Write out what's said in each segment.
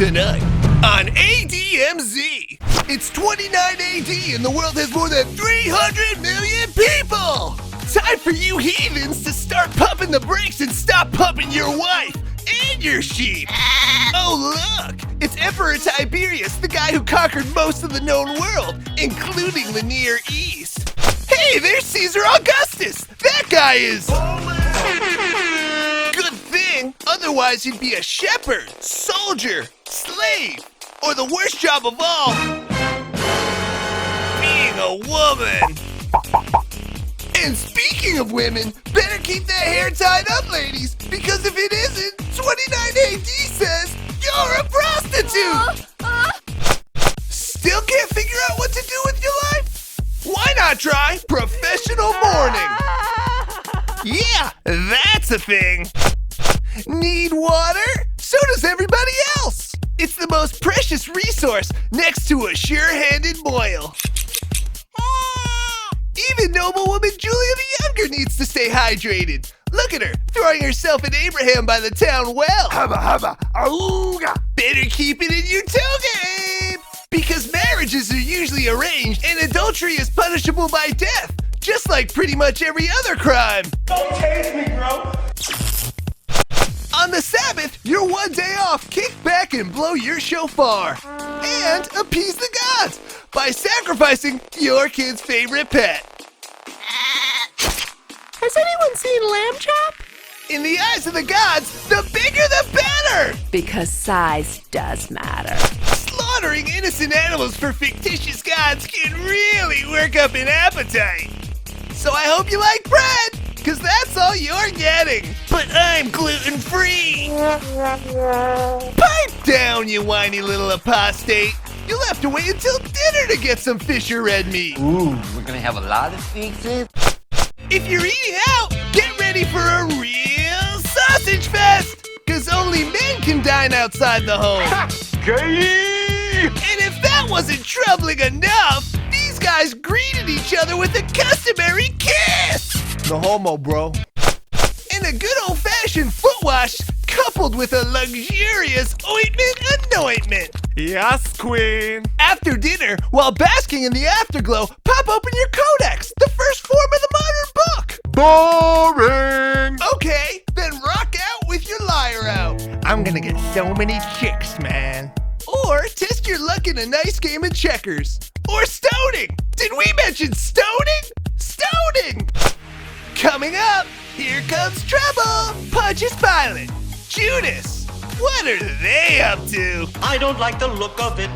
Tonight on ADMZ, it's 29 AD and the world has more than 300 million people! Time for you heathens to start pumping the brakes and stop pumping your wife and your sheep! Oh look, it's Emperor Tiberius, the guy who conquered most of the known world, including the Near East. Hey, there's Caesar Augustus! That guy is... Good thing, otherwise he'd be a shepherd, soldier, slave, or the worst job of all, being a woman. And speaking of women, better keep that hair tied up, ladies, because if it isn't, 29 AD says you're a prostitute! Still can't figure out what to do with your life? Why not try professional mourning? Yeah, that's a thing. Need water? So does everybody else. It's the most precious resource next to a sure-handed boil. Even noblewoman Julia the Younger needs to stay hydrated. Look at her, throwing herself at Abraham by the town well. Hubba hubba, auga. Better keep it in your toga, Abe. Because marriages are usually arranged and adultery is punishable by death, just like pretty much every other crime. Don't tase me, bro. On the Sabbath, your one day off, kick back and blow your shofar. And appease the gods by sacrificing your kid's favorite pet. Has anyone seen Lamb Chop? In the eyes of the gods, the bigger the better! Because size does matter. Slaughtering innocent animals for fictitious gods can really work up an appetite. So I hope you like bread, because that's all you're getting. But I'm gluten-free. Pipe down, you whiny little apostate. You'll have to wait until dinner to get some fish or red meat. Ooh, we're gonna have a lot of fixes. If you're eating out, get ready for a real sausage fest, because only men can dine outside the home. And if that wasn't troubling enough, these guys greeted each other with a customary kiss. No homo, bro. And a good old-fashioned foot wash coupled with a luxurious ointment anointment. Yes, queen. After dinner, while basking in the afterglow, pop open your codex, the first form of the modern book. Boring. Okay, then rock out with your lyre out. I'm gonna get so many chicks, man. Or test your luck in a nice game of checkers. Or stoning. Did we mention stoning? Stoning! Coming up, here comes trouble. Pontius Pilate. Judas. What are they up to? I don't like the look of it.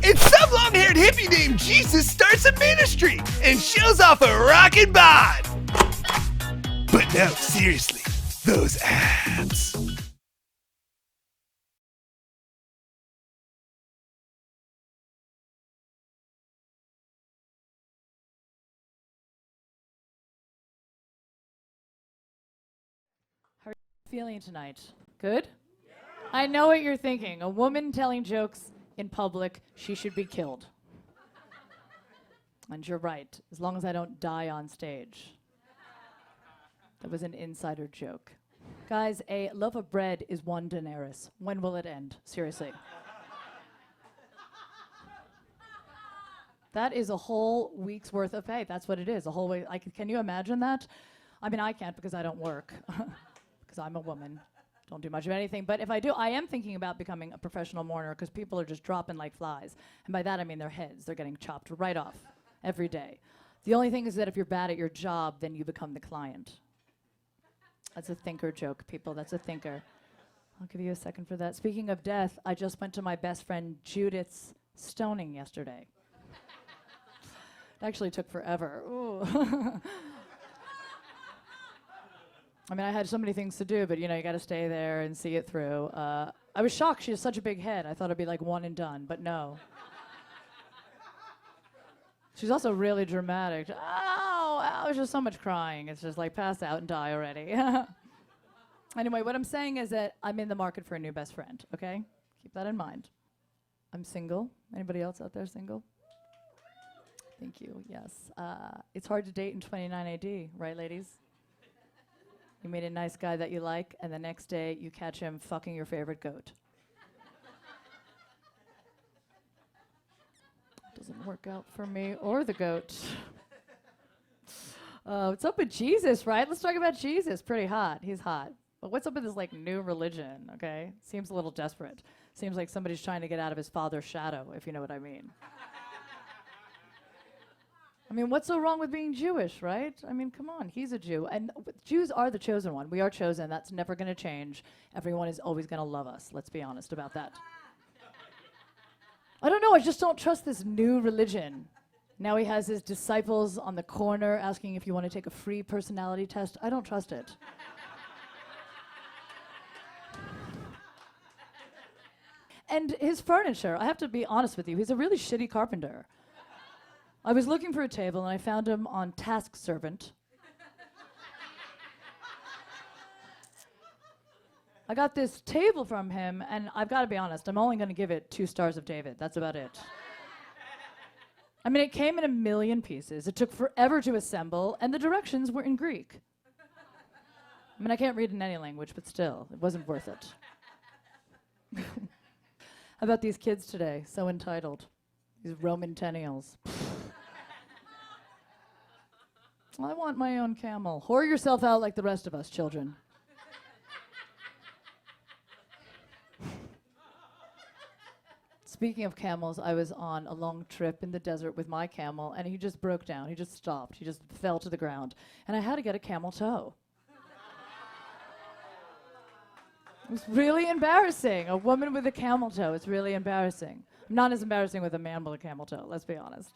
And some long-haired hippie named Jesus starts a ministry and shows off a rockin' bod. But no, seriously, those abs. How are you feeling tonight? Good? Yeah. I know what you're thinking. A woman telling jokes in public, she should be killed. And you're right, as long as I don't die on stage. That was an insider joke. Guys, a loaf of bread is 1 denarius. When will it end? Seriously. That is a whole week's worth of pay. That's what it is, a whole week. Can you imagine that? I mean, I can't because I don't work. Because I'm a woman. Don't do much of anything. But if I do, I am thinking about becoming a professional mourner because people are just dropping like flies. And by that, I mean their heads. They're getting chopped right off every day. The only thing is that if you're bad at your job, then you become the client. That's a thinker joke, people. That's a thinker. I'll give you a second for that. Speaking of death, I just went to my best friend Judith's stoning yesterday. It actually took forever. Ooh. I mean, I had so many things to do, but you know, you got to stay there and see it through. I was shocked. She has such a big head. I thought it'd be like one and done, but no. She's also really dramatic. Oh, there's just so much crying. It's just like pass out and die already. Anyway, what I'm saying is that I'm in the market for a new best friend, okay? Keep that in mind. I'm single. Anybody else out there single? Thank you, yes. It's hard to date in 29 AD, right, ladies? You meet a nice guy that you like, and the next day you catch him fucking your favorite goat. Doesn't work out for me or the goat. What's up with Jesus, right? Let's talk about Jesus. Pretty hot. He's hot. But what's up with this like new religion, okay? Seems a little desperate. Seems like somebody's trying to get out of his father's shadow, if you know what I mean. I mean, what's so wrong with being Jewish, right? I mean, come on, he's a Jew. And Jews are the chosen one. We are chosen. That's never going to change. Everyone is always going to love us. Let's be honest about that. I don't know. I just don't trust this new religion. Now he has his disciples on the corner asking if you want to take a free personality test. I don't trust it. And his furniture, I have to be honest with you, he's a really shitty carpenter. I was looking for a table and I found him on Task Servant. I got this table from him and I've got to be honest, I'm only going to give it 2 stars of David. That's about it. I mean, it came in a million pieces. It took forever to assemble and the directions were in Greek. I mean, I can't read in any language, but still, it wasn't worth it. How about these kids today? So entitled. These Roman tennials. I want my own camel. Whore yourself out like the rest of us, children. Speaking of camels, I was on a long trip in the desert with my camel, and he just broke down. He just stopped. He just fell to the ground. And I had to get a camel toe. It was really embarrassing. A woman with a camel toe is really embarrassing. Not as embarrassing with a man with a camel toe, let's be honest.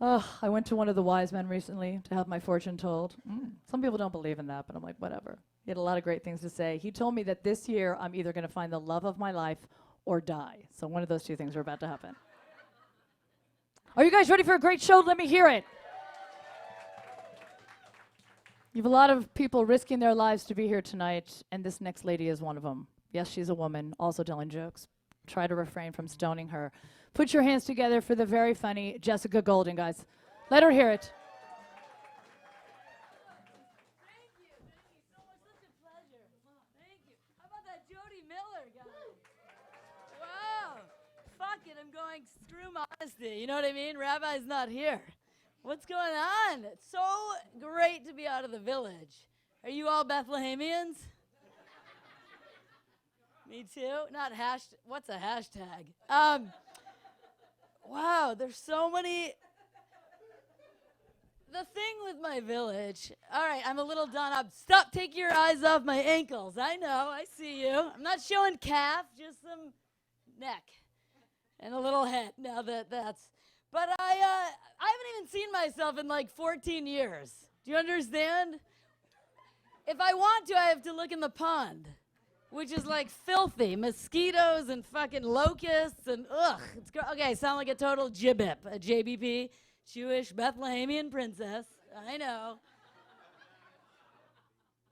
I went to one of the wise men recently to have my fortune told. Some people don't believe in that, but I'm like, whatever. He had a lot of great things to say. He told me that this year I'm either going to find the love of my life or die. So one of those 2 things are about to happen. Are you guys ready for a great show? Let me hear it. You have a lot of people risking their lives to be here tonight, and this next lady is one of them. Yes, she's a woman, also telling jokes. Try to refrain from stoning her. Put your hands together for the very funny Jessica Golden, guys. Let her hear it. Thank you so much. Such a pleasure. Thank you. How about that Jody Miller guy? Wow. Fuck it, I'm going screw modesty. You know what I mean? Rabbi's not here. What's going on? It's so great to be out of the village. Are you all Bethlehemians? Me too. Not what's a hashtag? Wow, there's so many. The thing with my village, all right, I'm a little done up. Stop, take your eyes off my ankles. I know, I see you. I'm not showing calf, just some neck and a little head. Now that's. But I haven't even seen myself in like 14 years. Do you understand? If I want to, I have to look in the pond, which is like filthy. Mosquitoes and fucking locusts and ugh. Okay, I sound like a total jibbip, a JBP, Jewish Bethlehemian princess. I know.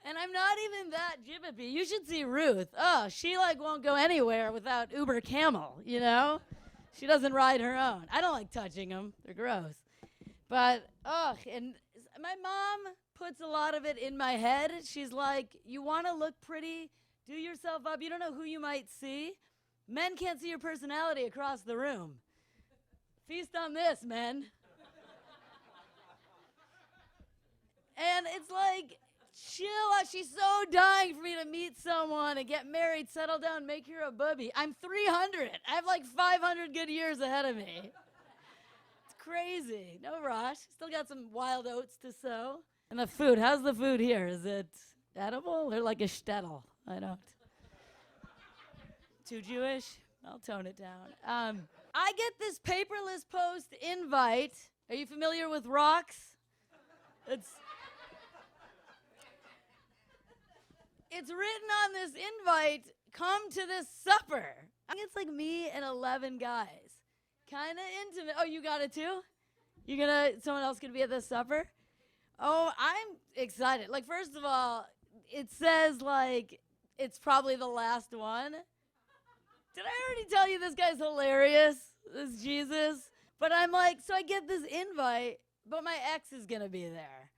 And I'm not even that jibbipy. You should see Ruth. Oh, she like won't go anywhere without Uber Camel, you know? She doesn't ride her own. I don't like touching them. They're gross. But, and my mom puts a lot of it in my head. She's like, you want to look pretty? Do yourself up. You don't know who you might see. Men can't see your personality across the room. Feast on this, men. And it's like, chill out. She's so dying for me to meet someone and get married, settle down, make her a bubby. I'm 300. I have like 500 good years ahead of me. It's crazy. No rush. Still got some wild oats to sow. And the food, how's the food here? Is it edible or like a shtetl? I don't. Too Jewish? I'll tone it down. I get this paperless post invite. Are you familiar with rocks? It's written on this invite, come to this supper. I think it's like me and 11 guys. Kind of intimate. Oh, you got it too? Someone else gonna be at this supper? Oh, I'm excited. Like, first of all, it says like, it's probably the last one. Did I already tell you this guy's hilarious? This Jesus? But I'm like, so I get this invite, but my ex is gonna be there.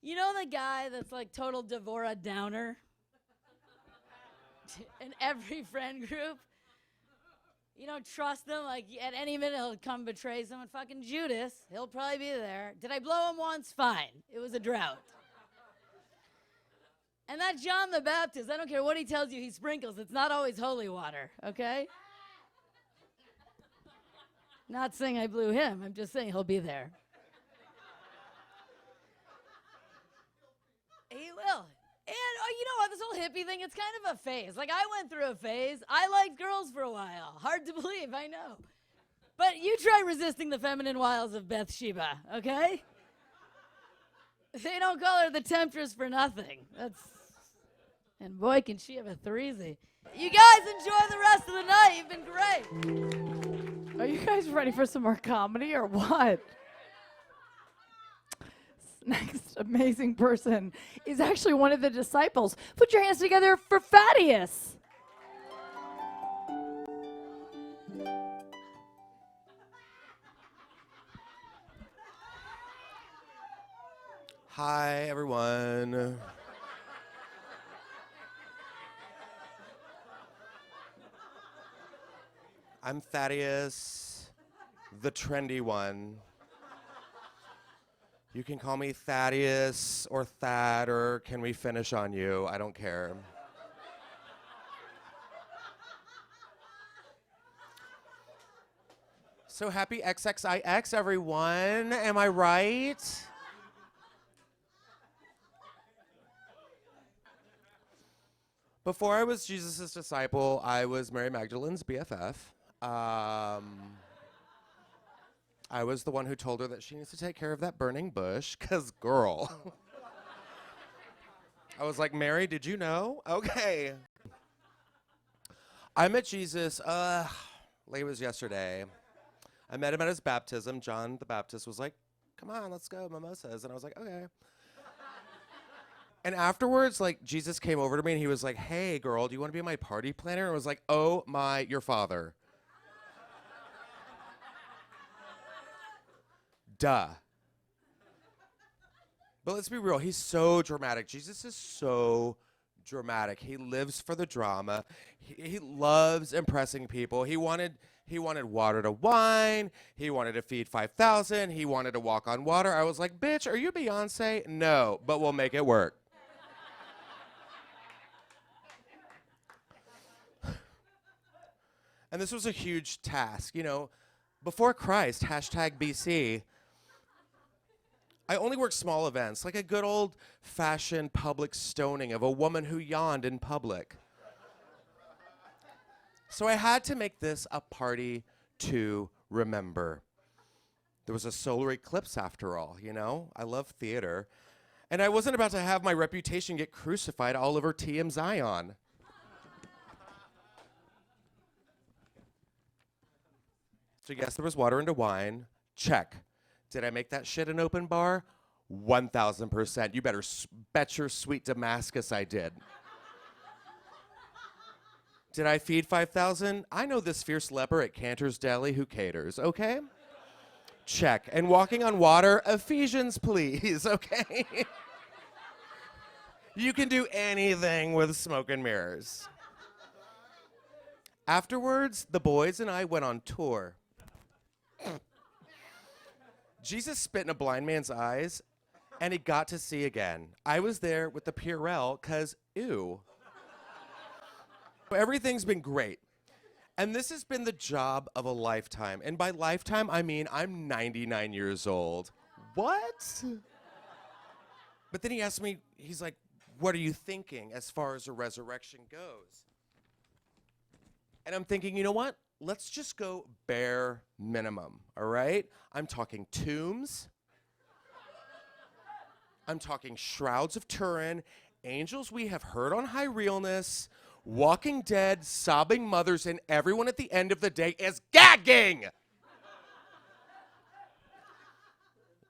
You know the guy that's like total Devorah Downer? In every friend group? You don't trust him. Like, at any minute, he'll come betray someone. Fucking Judas. He'll probably be there. Did I blow him once? Fine. It was a drought. And that John the Baptist, I don't care what he tells you, he sprinkles. It's not always holy water, okay? Not saying I blew him. I'm just saying he'll be there. He will. And, you know what, this whole hippie thing, it's kind of a phase. Like, I went through a phase. I liked girls for a while. Hard to believe, I know. But you try resisting the feminine wiles of Bathsheba, okay? They don't call her the temptress for nothing. And boy, can she have a threesy. You guys enjoy the rest of the night. You've been great. Are you guys ready for some more comedy or what? Next amazing person is actually one of the disciples. Put your hands together for Titus. Hi, everyone. I'm Thaddeus, the trendy one. You can call me Thaddeus or Thad, or can we finish on you? I don't care. So happy XXIX, everyone. Am I right? Before I was Jesus' disciple, I was Mary Magdalene's BFF. I was the one who told her that she needs to take care of that burning bush, 'cause girl. I was like, Mary, did you know? Okay. I met Jesus, late was yesterday. I met him at his baptism. John the Baptist was like, come on, let's go, mimosas. And I was like, okay. And afterwards, like, Jesus came over to me and he was like, hey, girl, do you want to be my party planner? And I was like, oh my, your father. Duh. But let's be real, he's so dramatic. Jesus is so dramatic. He lives for the drama. He loves impressing people. He wanted water to wine. He wanted to feed 5,000. He wanted to walk on water. I was like, bitch, are you Beyonce? No, but we'll make it work. And this was a huge task. You know, before Christ, #BC, I only worked small events, like a good old-fashioned public stoning of a woman who yawned in public. So I had to make this a party to remember. There was a solar eclipse after all, you know? I love theater. And I wasn't about to have my reputation get crucified all over TM Zion. So yes, there was water into wine. Check. Did I make that shit an open bar? 1,000%. You better bet your sweet Damascus I did. Did I feed 5,000? I know this fierce leper at Cantor's Deli who caters, okay? Check. And walking on water, Ephesians, please, okay? You can do anything with smoke and mirrors. Afterwards, the boys and I went on tour. Jesus spit in a blind man's eyes, and he got to see again. I was there with the Purell, 'cause ew. Everything's been great. And this has been the job of a lifetime. And by lifetime, I mean I'm 99 years old. What? But then he asked me, he's like, what are you thinking as far as a resurrection goes? And I'm thinking, you know what? Let's just go bare minimum, all right? I'm talking tombs. I'm talking shrouds of Turin, angels we have heard on high realness, walking dead, sobbing mothers, and everyone at the end of the day is gagging.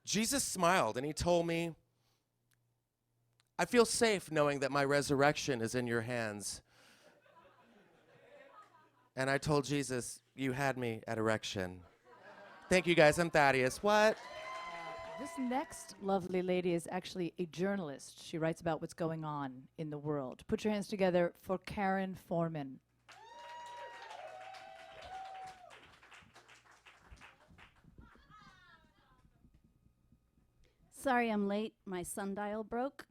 Jesus smiled and he told me, I feel safe knowing that my resurrection is in your hands. And I told Jesus, you had me at erection. Thank you guys, I'm Thaddeus. What? This next lovely lady is actually a journalist. She writes about what's going on in the world. Put your hands together for Karen Foreman. Sorry I'm late. My sundial broke.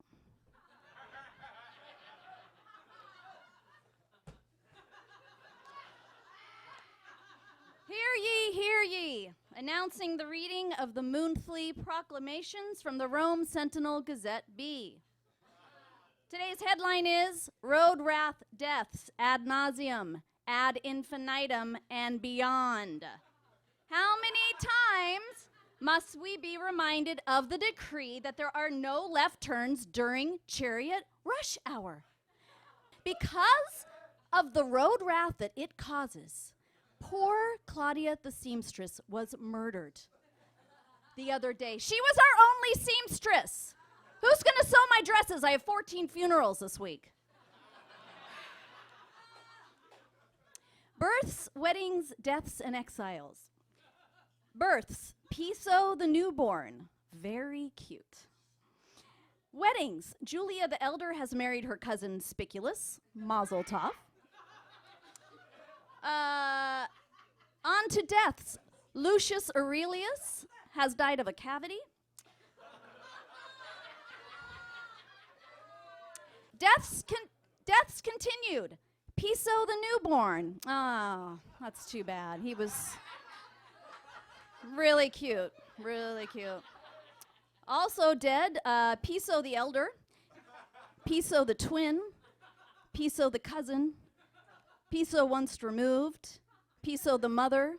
Hear ye, announcing the reading of the Moonflea proclamations from the Rome Sentinel Gazette B. Today's headline is Road Wrath Deaths Ad Nauseum, Ad Infinitum, and Beyond. How many times must we be reminded of the decree that there are no left turns during chariot rush hour? Because of the road wrath that it causes, poor Claudia the seamstress was murdered the other day. She was our only seamstress. Who's gonna sew my dresses? I have 14 funerals this week. Births, weddings, deaths, and exiles. Births, Piso the newborn, very cute. Weddings, Julia the elder has married her cousin Spiculus, Mazel tov. On to deaths. Lucius Aurelius has died of a cavity. Deaths continued. Piso the newborn. Oh, that's too bad. He was really cute, really cute. Also dead, Piso the elder, Piso the twin, Piso the cousin, Piso once removed, Piso the mother,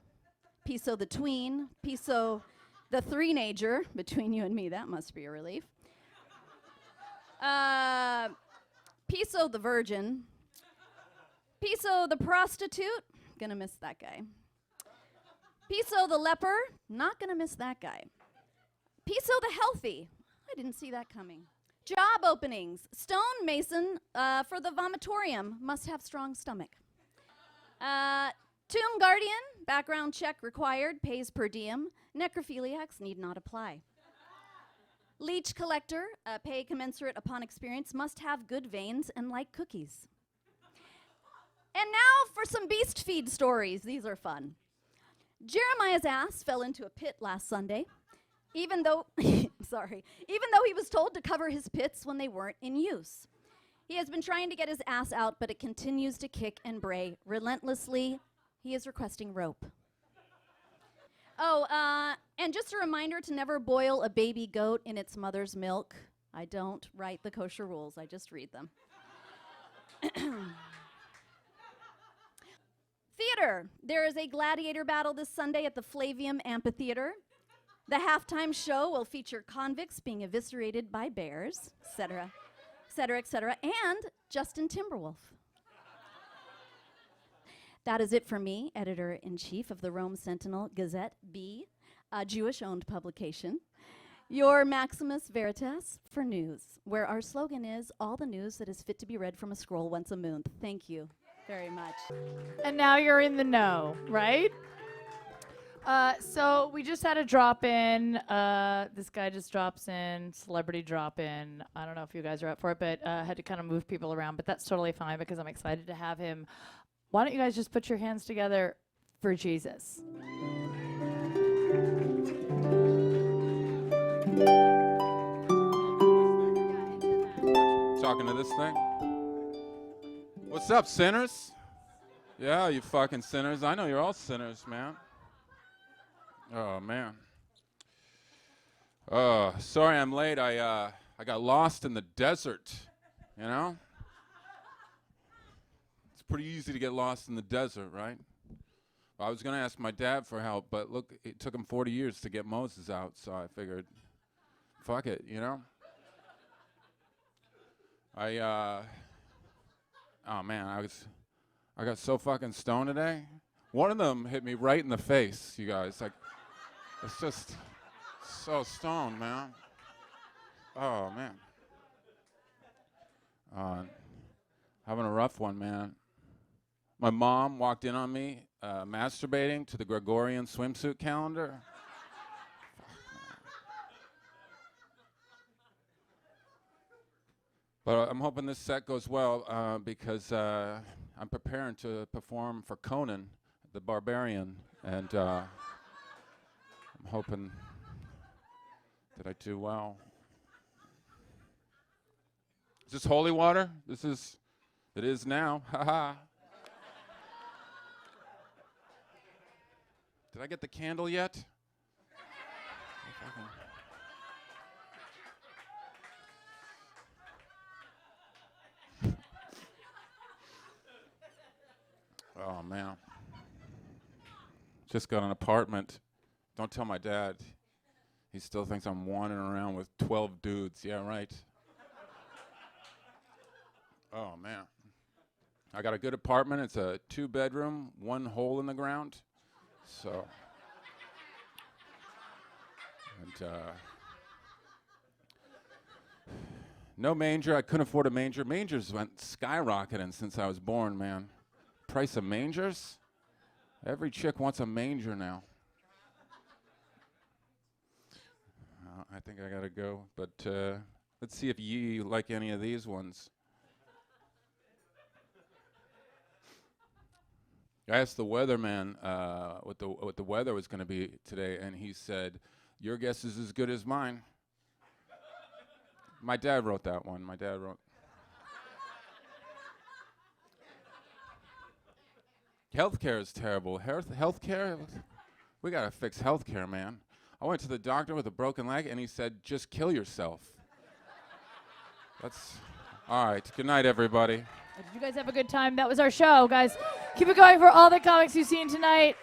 Piso the tween, Piso the three-nager. Between you and me, that must be a relief. Piso the virgin, Piso the prostitute, gonna miss that guy. Piso the leper, not gonna miss that guy. Piso the healthy, I didn't see that coming. Job openings, stonemason for the vomitorium, must have strong stomach. Tomb guardian, background check required, pays per diem. Necrophiliacs need not apply. Leech collector, pay commensurate upon experience, must have good veins and like cookies. And now for some beast feed stories. These are fun. Jeremiah's ass fell into a pit last Sunday, even though he was told to cover his pits when they weren't in use. He has been trying to get his ass out, but it continues to kick and bray relentlessly. He is requesting rope. Oh, and just a reminder to never boil a baby goat in its mother's milk. I don't write the kosher rules, I just read them. Theater. There is a gladiator battle this Sunday at the Flavium Amphitheater. The halftime show will feature convicts being eviscerated by bears, etc., etc., etc., and Justin Timberwolf. That is it for me, editor-in-chief of the Rome Sentinel Gazette B, a Jewish-owned publication. Your Maximus Veritas for news, where our slogan is, all the news that is fit to be read from a scroll once a month. Thank you very much. And now you're in the know, right? So we just had a drop-in. This guy just drops in, celebrity drop-in. I don't know if you guys are up for it, but I had to kind of move people around. But that's totally fine because I'm excited to have him. Why don't you guys just put your hands together for Jesus? Talking to this thing? What's up, sinners? Yeah, you fucking sinners. I know you're all sinners, man. Oh, man. Sorry I'm late. I got lost in the desert, you know? It's pretty easy to get lost in the desert, right? I was going to ask my dad for help, but look, it took him 40 years to get Moses out, so I figured, fuck it, you know? Oh man, I got so fucking stoned today. One of them hit me right in the face, you guys. Like, it's just so stoned, man. Oh man. Having a rough one, man. My mom walked in on me masturbating to the Gregorian swimsuit calendar. But I'm hoping this set goes well because I'm preparing to perform for Conan, the Barbarian, and I'm hoping Did I do well? Is this holy water? It is now. Haha. Did I get the candle yet? Oh, man. Just got an apartment. Don't tell my dad. He still thinks I'm wandering around with 12 dudes. Yeah, right. Oh, man. I got a good apartment. It's a 2-bedroom, 1 hole in the ground. So. And, no manger. I couldn't afford a manger. Mangers went skyrocketing since I was born, man. Price of mangers? Every chick wants a manger now. I think I gotta go, but let's see if you like any of these ones. I asked the weatherman what the weather was going to be today, and he said, "Your guess is as good as mine." My dad wrote that one. My dad wrote. Healthcare is terrible. Healthcare, we gotta fix healthcare, man. I went to the doctor with a broken leg, and he said, "Just kill yourself." That's all right. Good night, everybody. Did you guys have a good time? That was our show, guys. Keep it going for all the comics you've seen tonight.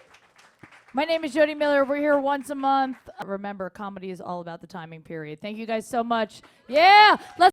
My name is Jody Miller. We're here once a month. Remember, comedy is all about the timing period. Thank you guys so much. Yeah, let's